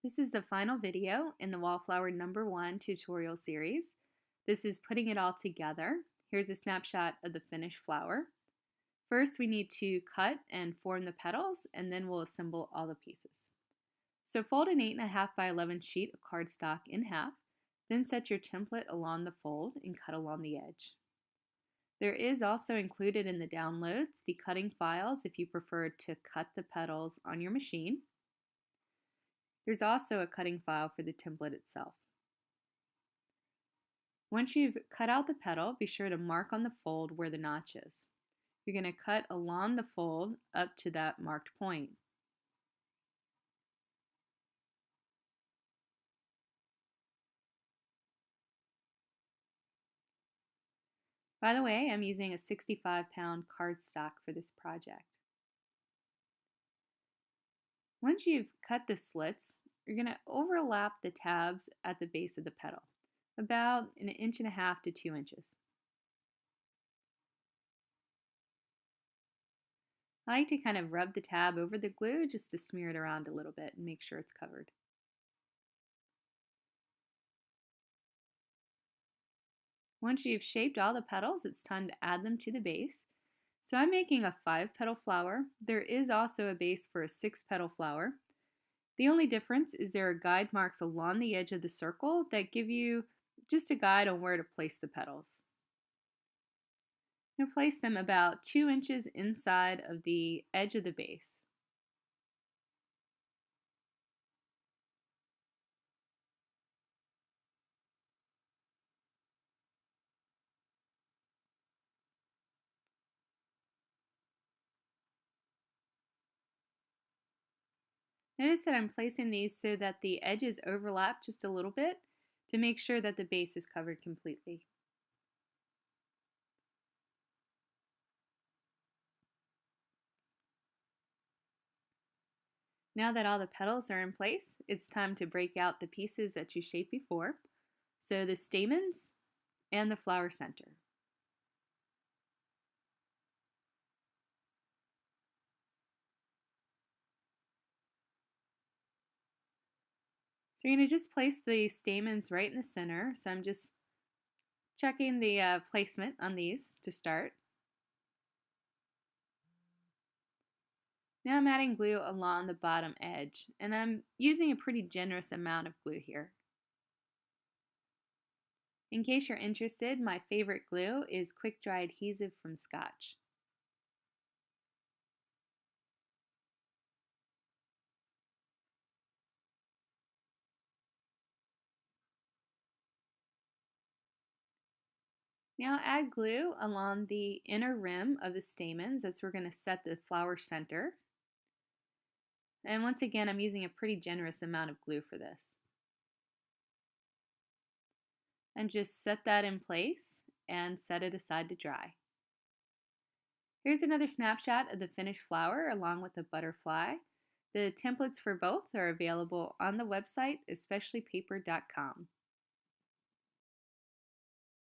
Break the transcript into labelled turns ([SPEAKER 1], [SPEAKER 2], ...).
[SPEAKER 1] This is the final video in the Wallflower #1 tutorial series. This is putting it all together. Here's a snapshot of the finished flower. First, we need to cut and form the petals, and then we'll assemble all the pieces. So fold an 8.5 by 11 sheet of cardstock in half, then set your template along the fold and cut along the edge. There is also included in the downloads the cutting files if you prefer to cut the petals on your machine. There's also a cutting file for the template itself. Once you've cut out the petal, be sure to mark on the fold where the notch is. You're going to cut along the fold up to that marked point. By the way, I'm using a 65-pound cardstock for this project. Once you've cut the slits, you're going to overlap the tabs at the base of the petal, about 1.5 to 2 inches. I like to kind of rub the tab over the glue just to smear it around a little bit and make sure it's covered. Once you've shaped all the petals, it's time to add them to the base. So I'm making a 5-petal flower. There is also a base for a 6-petal flower. The only difference is there are guide marks along the edge of the circle that give you just a guide on where to place the petals. Now place them about 2 inches inside of the edge of the base. Notice that I'm placing these so that the edges overlap just a little bit to make sure that the base is covered completely. Now that all the petals are in place, it's time to break out the pieces that you shaped before. So the stamens and the flower center. So you're going to just place the stamens right in the center. So I'm just checking the placement on these to start. Now I'm adding glue along the bottom edge, and I'm using a pretty generous amount of glue here. In case you're interested, my favorite glue is quick dry adhesive from Scotch. Now add glue along the inner rim of the stamens as we're going to set the flower center. And once again, I'm using a pretty generous amount of glue for this. And just set that in place and set it aside to dry. Here's another snapshot of the finished flower along with the butterfly. The templates for both are available on the website, especiallypaper.com.